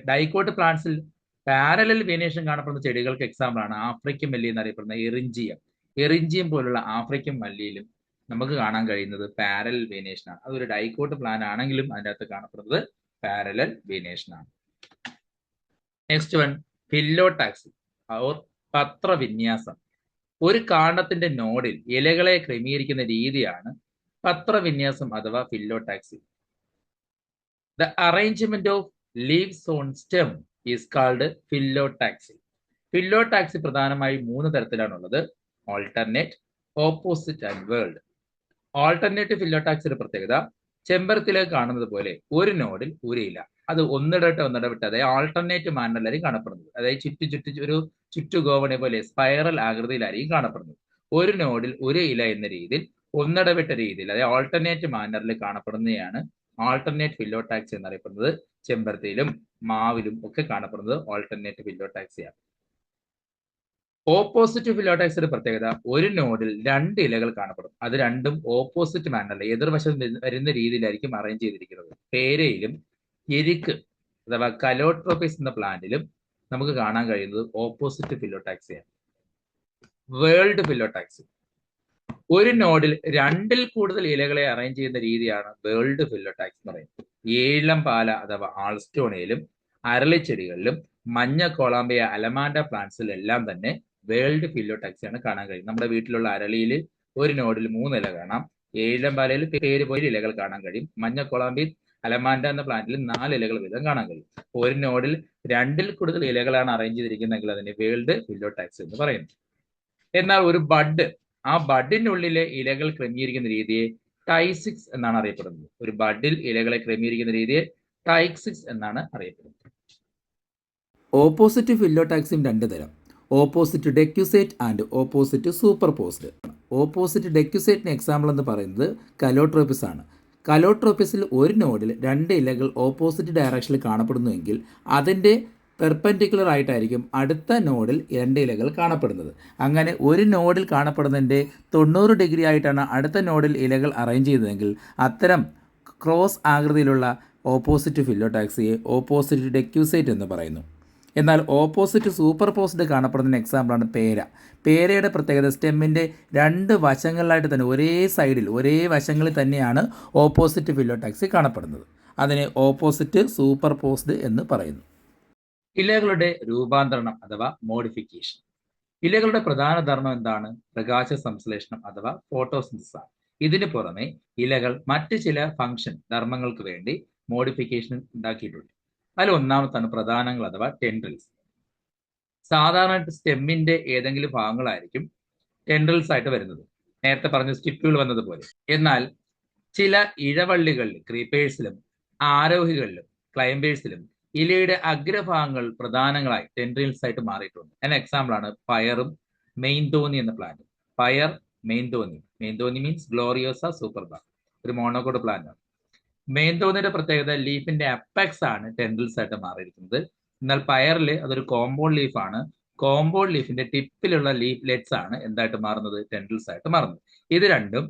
ഡൈക്കോട്ട് പ്ലാന്റ്സിൽ പാരലൽ വീനേഷൻ കാണപ്പെടുന്ന ചെടികൾക്ക് എക്സാമ്പിൾ ആണ് ആഫ്രിക്കൻ മല്ലി എന്നറിയപ്പെടുന്ന എറിഞ്ചിയം. എറിഞ്ചിയം പോലുള്ള ആഫ്രിക്കൻ മല്ലിയിലും നമുക്ക് കാണാൻ കഴിയുന്നത് പാരലൽ വീനേഷൻ ആണ്. അതൊരു ഡൈക്കോട്ട് പ്ലാന്റ് ആണെങ്കിലും അതിൻ്റെ അകത്ത് കാണപ്പെടുന്നത് പാരലൽ വീനേഷൻ ആണ്. നെക്സ്റ്റ് വൺ, ഫില്ലോടാക്സി ഓർ പത്രവിന്യാസം. ഒരു കാണ്ഡത്തിന്റെ നോഡിൽ ഇലകളെ ക്രമീകരിക്കുന്ന രീതിയാണ് പത്രവിന്യാസം അഥവാ phyllotaxy. The arrangement of leaves on stem is called phyllotaxy. Phyllotaxy പ്രധാനമായും 3 തരത്തിലാണുള്ളത്: alternate, opposite and whorled. Alternative ഫില്ലോടാക്സിയുടെ പ്രത്യേകത ചെമ്പരത്തിലേക്ക് കാണുന്നത് പോലെ ഒരു നോഡിൽ ഒരു ഇല, അത് ഒന്നിടവിട്ട് അതായത് ആൾട്ടർനേറ്റ് മാനറിലായിരിക്കും കാണപ്പെടുന്നത്. അതായത് ഒരു ചുറ്റുഗോവണി പോലെ സ്പൈറൽ ആകൃതിയിലായിരിക്കും കാണപ്പെടുന്നത്. ഒരു നോഡിൽ ഒരു ഇല എന്ന രീതിയിൽ ഒന്നിടവിട്ട രീതിയിൽ അതായത് ആൾട്ടർനേറ്റ് മാനറിൽ കാണപ്പെടുന്നതാണ് ആൾട്ടർനേറ്റ് ഫില്ലോടാക്സി എന്നറിയപ്പെടുന്നത്. ചെമ്പരത്തിയിലും മാവിലും ഒക്കെ കാണപ്പെടുന്നത് ആൾട്ടർനേറ്റ് ഫില്ലോടാക്സിയാണ്. ഓപ്പോസിറ്റ് ഫില്ലോടാക്സിയുടെ പ്രത്യേകത ഒരു നോഡിൽ 2 ഇലകൾ കാണപ്പെടും. അത് രണ്ടും ഓപ്പോസിറ്റ് മാനറിൽ എതിർവശം വരുന്ന രീതിയിലായിരിക്കും അറേഞ്ച് ചെയ്തിരിക്കുന്നത്. പേരയിലും എരിക്ക് അഥവാ കലോട്രോപ്പിസ് എന്ന പ്ലാന്റിലും നമുക്ക് കാണാൻ കഴിയുന്നത് ഓപ്പോസിറ്റ് ഫില്ലോടാക്സിയാണ്. വേൾഡ് ഫില്ലോടാക്സി ഒരു നോഡിൽ 2ൽ കൂടുതൽ ഇലകളെ അറേഞ്ച് ചെയ്യുന്ന രീതിയാണ് വേൾഡ് ഫില്ലോടാക്സി എന്ന് പറയുന്നത്. ഏഴം പാല അഥവാ ആൾസ്റ്റോണയിലും അരളിച്ചെടികളിലും മഞ്ഞ കൊളാമ്പിയ അലമാൻഡ പ്ലാന്റ്സിലെല്ലാം തന്നെ വേൾഡ് ഫില്ലോടാക്സിയാണ് കാണാൻ കഴിയും. നമ്മുടെ വീട്ടിലുള്ള അരളിയിൽ ഒരു നോഡിൽ 3 ഇല കാണാം. ഏഴം പാലയിൽ പേര് പോലെ ഇലകൾ കാണാൻ കഴിയും. മഞ്ഞ കൊളാമ്പി അലമാൻഡ എന്ന പ്ലാന്റിൽ 4 ഇലകൾ വീതം കാണാൻ കഴിയും. ഒരു നോഡിൽ 2ൽ കൂടുതൽ ഇലകളാണ് അറേഞ്ച് ചെയ്തിരിക്കുന്നതെങ്കിൽ അതിനെ വേൾഡ് ഫില്ലോടാക്സി എന്ന് പറയുന്നു. എന്നാൽ ഒരു ബഡ്, ആ ബഡിനുള്ളിലെ ഇലകൾ ക്രമീകരിക്കുന്ന രീതിയെ ടൈസിക്സ് എന്നാണ് അറിയപ്പെടുന്നത്. ഒരു ബഡിൽ ഇലകളെ ക്രമീകരിക്കുന്ന രീതിയെ ടൈസിക്സ് എന്നാണ് അറിയപ്പെടുന്നത്. ഓപ്പോസിറ്റ് ഫില്ലോടാക്സിയും 2 തരം: opposite decussate and opposite superposed. Opposite ഡെക്യുസേറ്റിന് എക്സാമ്പിൾ എന്ന് പറയുന്നത് കലോട്രോപ്പിസ് ആണ്. കലോട്രോപ്പിസിൽ ഒരു നോഡിൽ 2 ഇലകൾ ഓപ്പോസിറ്റ് ഡയറക്ഷനിൽ കാണപ്പെടുന്നുവെങ്കിൽ അതിൻ്റെ പെർപെൻഡിക്കുലർ ആയിട്ടായിരിക്കും അടുത്ത നോഡിൽ 2 ഇലകൾ കാണപ്പെടുന്നത്. അങ്ങനെ ഒരു നോഡിൽ കാണപ്പെടുന്നതിൻ്റെ 90 ഡിഗ്രി ആയിട്ടാണ് അടുത്ത നോഡിൽ ഇലകൾ അറേഞ്ച് ചെയ്തതെങ്കിൽ അത്തരം ക്രോസ് ആകൃതിയിലുള്ള ഓപ്പോസിറ്റ് ഫില്ലോടാക്സിയെ ഓപ്പോസിറ്റ് ഡെക്യുസേറ്റ് എന്ന് പറയുന്നു. എന്നാൽ ഓപ്പോസിറ്റ് സൂപ്പർപോസ്ഡ് കാണപ്പെടുന്ന എക്സാമ്പിളാണ് പേര. പേരയുടെ പ്രത്യേകത സ്റ്റെമ്മിൻ്റെ 2 വശങ്ങളിലായിട്ട് തന്നെ ഒരേ വശങ്ങളിൽ തന്നെയാണ് ഓപ്പോസിറ്റ് ഫില്ലോടാക്സി കാണപ്പെടുന്നത്. അതിനെ ഓപ്പോസിറ്റ് സൂപ്പർപോസ്ഡ് എന്ന് പറയുന്നു. ഇലകളുടെ രൂപാന്തരണം അഥവാ മോഡിഫിക്കേഷൻ. ഇലകളുടെ പ്രധാന ധർമ്മം എന്താണ്? പ്രകാശ സംശ്ലേഷണം അഥവാ ഫോട്ടോസിന്തസിസ് ആണ്. ഇതിന് പുറമെ ഇലകൾ മറ്റ് ചില ഫംഗ്ഷൻ ധർമ്മങ്ങൾക്ക് വേണ്ടി മോഡിഫിക്കേഷൻ ഉണ്ടാക്കിയിട്ടുണ്ട്. അതിൽ ഒന്നാമത്താണ് പ്രധാനങ്ങൾ അഥവാ ടെൻഡ്രിൽസ്. സാധാരണ സ്റ്റെമ്മിന്റെ ഏതെങ്കിലും ഭാഗങ്ങളായിരിക്കും ടെൻഡ്രിൽസ് ആയിട്ട് വരുന്നത്, നേരത്തെ പറഞ്ഞ സ്റ്റിപ്പുകൾ വന്നതുപോലെ. എന്നാൽ ചില ഇഴവള്ളികളിൽ ക്രീപ്പേഴ്സിലും ആരോഹികളിലും ക്ലൈംബേഴ്സിലും ഇലയുടെ അഗ്രഭാഗങ്ങൾ പ്രധാനങ്ങളായി ടെൻഡ്രിൽസ് ആയിട്ട് മാറിയിട്ടുണ്ട്. അതിന് എക്സാമ്പിളാണ് പയറും മെയിൻതോന്നി എന്ന പ്ലാന്റ്. പയർ മെയിൻതോന്നി മീൻസ് ഗ്ലോറിയോസ സൂപ്പർബ, ഒരു മോണോകോട്ട് പ്ലാന്റ് ആണ്. മെയിൻതോന്നിയുടെ പ്രത്യേകത ലീഫിന്റെ അപ്പെക്സ് ആണ് ടെൻഡ്രിൽസ് ആയിട്ട് മാറിയിരിക്കുന്നത്. എന്നാൽ പയറിൽ അതൊരു കോമ്പൗണ്ട് ലീഫാണ്. കോമ്പൗണ്ട് ലീഫിന്റെ ടിപ്പിലുള്ള ലീഫ്ലെറ്റ്സ് ആണ് എന്തായിട്ട് മാറുന്നത്? ടെൻഡ്രിൽസ് ആയിട്ട് മാറുന്നത്. ഇത് രണ്ടും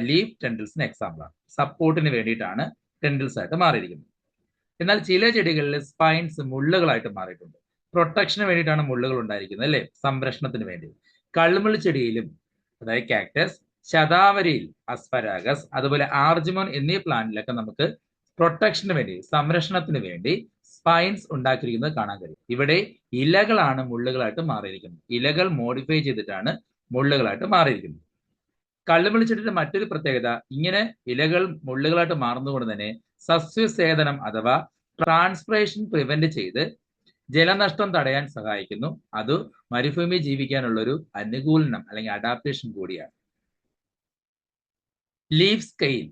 ലീഫ് ടെൻഡ്രിൽസിന് എക്സാമ്പിൾ ആണ്. സപ്പോർട്ടിന് വേണ്ടിയിട്ടാണ് ടെൻഡ്രിൽസ് ആയിട്ട് മാറിയിരിക്കുന്നത്. എന്നാൽ ചില ചെടികളിൽ സ്പൈൻസ് മുള്ളുകളായിട്ട് മാറിയിട്ടുണ്ട്. പ്രൊട്ടക്ഷന് വേണ്ടിയിട്ടാണ് മുള്ളുകൾ ഉണ്ടായിരിക്കുന്നത്, അല്ലെ? സംരക്ഷണത്തിന് വേണ്ടി. കള്ളുമുള്ളി ചെടിയിലും അതായത് കാക്ടസ്, ശതാവരിയിൽ അസ്പരാഗസ്, അതുപോലെ ആർജിമോൻ എന്നീ പ്ലാന്റിലൊക്കെ നമുക്ക് പ്രൊട്ടക്ഷന് വേണ്ടി, സംരക്ഷണത്തിന് വേണ്ടി സ്പൈൻസ് ഉണ്ടാക്കിയിരിക്കുന്നത് കാണാൻ കഴിയും. ഇവിടെ ഇലകളാണ് മുള്ളുകളായിട്ട് മാറിയിരിക്കുന്നത്. ഇലകൾ മോഡിഫൈ ചെയ്തിട്ടാണ് മുള്ളുകളായിട്ട് മാറിയിരിക്കുന്നത്. കള്ളുമുള്ളി ചെടിയുടെ മറ്റൊരു പ്രത്യേകത, ഇങ്ങനെ ഇലകൾ മുള്ളുകളായിട്ട് മാറുന്നതുകൊണ്ട് തന്നെ സസ്യസേചനം അഥവാ ട്രാൻസ്പിറേഷൻ പ്രിവെന്റ് ചെയ്ത് ജലനഷ്ടം തടയാൻ സഹായിക്കുന്നു. അത് മരുഭൂമി ജീവിക്കാനുള്ള ഒരു അനുകൂലനം അല്ലെങ്കിൽ അഡാപ്റ്റേഷൻ കൂടിയാണ്. ലീഫ് സ്കെയിൽ,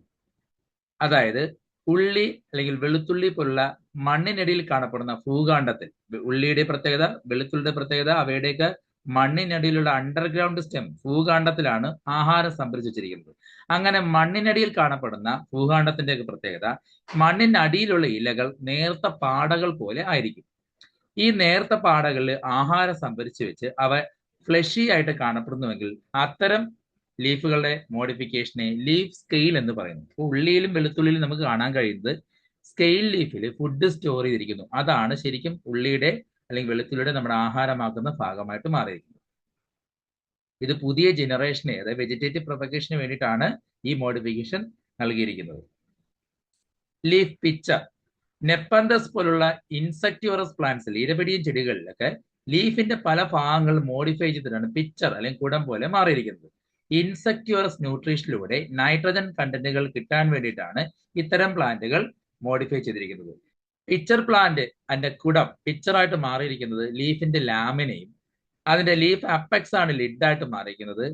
അതായത് ഉള്ളി അല്ലെങ്കിൽ വെളുത്തുള്ളി പോലുള്ള മണ്ണിനടിയിൽ കാണപ്പെടുന്ന ഭൂകാണ്ഡത്തിൽ, ഉള്ളിയുടെ പ്രത്യേകത, വെളുത്തുള്ളിയുടെ പ്രത്യേകത, അവയുടെയൊക്കെ മണ്ണിനടിയിലുള്ള അണ്ടർഗ്രൗണ്ട് സ്റ്റെം ഭൂകാണ്ഡത്തിലാണ് ആഹാരം സംഭരിച്ചു വെച്ചിരിക്കുന്നത്. അങ്ങനെ മണ്ണിനടിയിൽ കാണപ്പെടുന്ന ഭൂകാണ്ഡത്തിന്റെ പ്രത്യേകത, മണ്ണിനടിയിലുള്ള ഇലകൾ നേർത്ത പാടകൾ പോലെ ആയിരിക്കും. ഈ നേർത്ത പാടകളിൽ ആഹാരം സംഭരിച്ചു വെച്ച് അവ ഫ്ലഷി ആയിട്ട് കാണപ്പെടുന്നുവെങ്കിൽ അത്തരം ലീഫുകളുടെ മോഡിഫിക്കേഷനെ ലീഫ് സ്കെയിൽ എന്ന് പറയുന്നു. ഉള്ളിയിലും വെളുത്തുള്ളിയിലും നമുക്ക് കാണാൻ കഴിയുന്നത് സ്കെയിൽ ലീഫിൽ ഫുഡ് സ്റ്റോർ ചെയ്തിരിക്കുന്നു. അതാണ് ശരിക്കും ഉള്ളിയുടെ അല്ലെങ്കിൽ വെളുത്തുള്ളിയുടെ നമ്മുടെ ആഹാരമാക്കുന്ന ഭാഗമായിട്ട് മാറിയിരിക്കുന്നത്. ഇത് പുതിയ ജനറേഷനെ, അതായത് വെജിറ്റേറ്റീവ് പ്രൊപ്പഗേഷന് വേണ്ടിയിട്ടാണ് ഈ മോഡിഫിക്കേഷൻ നൽകിയിരിക്കുന്നത്. ലീഫ് പിച്ചർ, നെപ്പന്തസ് പോലുള്ള ഇൻസെക്ടിവറസ് പ്ലാന്റ്സിൽ, ഇരപിടിയൻ ചെടികളിലൊക്കെ ലീഫിന്റെ പല ഭാഗങ്ങൾ മോഡിഫൈ ചെയ്തിട്ടാണ് പിച്ചർ അല്ലെങ്കിൽ കുടം പോലെ മാറിയിരിക്കുന്നത്. ഇൻസെക്ടിവറസ് ന്യൂട്രീഷനിലൂടെ നൈട്രജൻ കണ്ടന്റുകൾ കിട്ടാൻ വേണ്ടിയിട്ടാണ് ഇത്തരം പ്ലാന്റുകൾ മോഡിഫൈ ചെയ്തിരിക്കുന്നത്. പിക്ചർ പ്ലാന്റ് അതിന്റെ കുടം പിക്ചറായിട്ട് മാറിയിരിക്കുന്നത് ലീഫിന്റെ ലാമിനയും അതിന്റെ ലീഫ് അപ്പെക്സ് ആണ് ലിഡായിട്ട് മാറിയിരിക്കുന്നത്.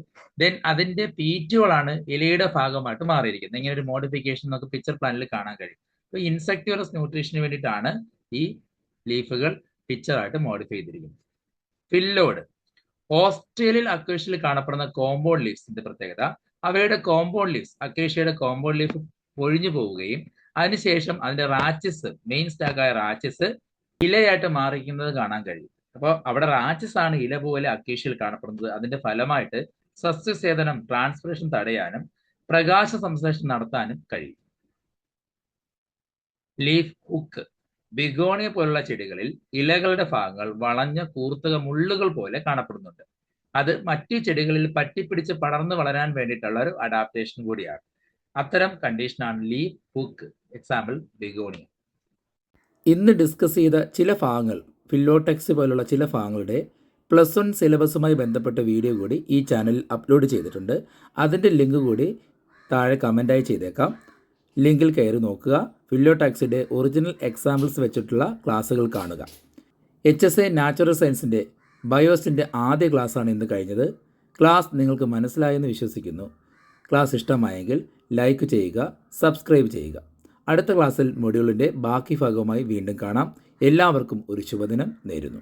ദെൻ അതിന്റെ പീറ്റുകളാണ് ഇലയുടെ ഭാഗമായിട്ട് മാറിയിരിക്കുന്നത്. ഇങ്ങനെ ഒരു മോഡിഫിക്കേഷൻ നമുക്ക് പിക്ചർ പ്ലാന്റിൽ കാണാൻ കഴിയും. അപ്പൊ ഇൻസെക്ടിവറസ് ന്യൂട്രീഷന് വേണ്ടിയിട്ടാണ് ഈ ലീഫുകൾ പിക്ചറായിട്ട് മോഡിഫൈ ചെയ്തിരിക്കുന്നത്. ഫില്ലോഡ് ഓസ്ട്രേലിയൻ അക്കേഷ്യയിൽ കാണപ്പെടുന്ന കോമ്പൗണ്ട് ലീവ്സിന്റെ പ്രത്യേകത, അവയുടെ കോമ്പൗണ്ട് ലീവ്സ് അക്കേഷ്യയുടെ കോമ്പൗണ്ട് ലീഫ് പൊഴിഞ്ഞു പോവുകയും അതിനുശേഷം അതിന്റെ റാച്ചസ് മെയിൻ സ്റ്റാക്കായ റാച്ചസ് ഇലയായിട്ട് മാറിക്കുന്നത് കാണാൻ കഴിയും. അപ്പോൾ അവിടെ റാച്ചസ് ആണ് ഇല പോലെ അക്കേഷ്യയിൽ കാണപ്പെടുന്നത്. അതിന്റെ ഫലമായിട്ട് സസ്യസേചനം ട്രാൻസ്പിറേഷൻ തടയാനും പ്രകാശ സംശ്ലേഷണം നടത്താനും കഴിയും. ലീഫ് ഹുക്ക് ബിഗോണിയ പോലുള്ള ചെടികളിൽ ഇലകളുടെ ഭാഗങ്ങൾ വളഞ്ഞ കൂർത്തക മുള്ളുകൾ പോലെ കാണപ്പെടുന്നുണ്ട്. അത് മറ്റു ചെടികളിൽ പറ്റിപ്പിടിച്ച് പടർന്നു വളരാൻ വേണ്ടിയിട്ടുള്ള ഒരു അഡാപ്റ്റേഷൻ കൂടിയാണ്. അത്തരം കണ്ടീഷനാണ് ലീഫ് ഹുക്ക്. Example begonia. ഇന്ന് ഡിസ്കസ് ചെയ്ത ചില ഭാഗങ്ങൾ ഫില്ലോടെക്സ് പോലുള്ള ചില ഭാഗങ്ങളുടെ +1 സിലബസുമായി ബന്ധപ്പെട്ട വീഡിയോ കൂടി ഈ ചാനലിൽ അപ്ലോഡ് ചെയ്തിട്ടുണ്ട്. അതിൻ്റെ ലിങ്ക് കൂടി താഴെ കമൻറ്റായി ചെയ്തേക്കാം. ലിങ്കിൽ കയറി നോക്കുക. ഫില്ലോടെക്സിൻ്റെ ഒറിജിനൽ എക്സാമ്പിൾസ് വെച്ചിട്ടുള്ള ക്ലാസ്സുകൾ കാണുക. HSA നാച്ചുറൽ സയൻസിൻ്റെ ബയോസിൻ്റെ ആദ്യ ക്ലാസ്സാണ് ഇന്ന് കഴിഞ്ഞത്. ക്ലാസ് നിങ്ങൾക്ക് മനസ്സിലായെന്ന് വിശ്വസിക്കുന്നു. ക്ലാസ് ഇഷ്ടമായെങ്കിൽ ലൈക്ക് ചെയ്യുക, സബ്സ്ക്രൈബ് ചെയ്യുക. അടുത്ത ക്ലാസ്സിൽ മൊഡ്യൂളിൻ്റെ ബാക്കി ഭാഗവുമായി വീണ്ടും കാണാം. എല്ലാവർക്കും ഒരു ശുഭദിനം നേരുന്നു.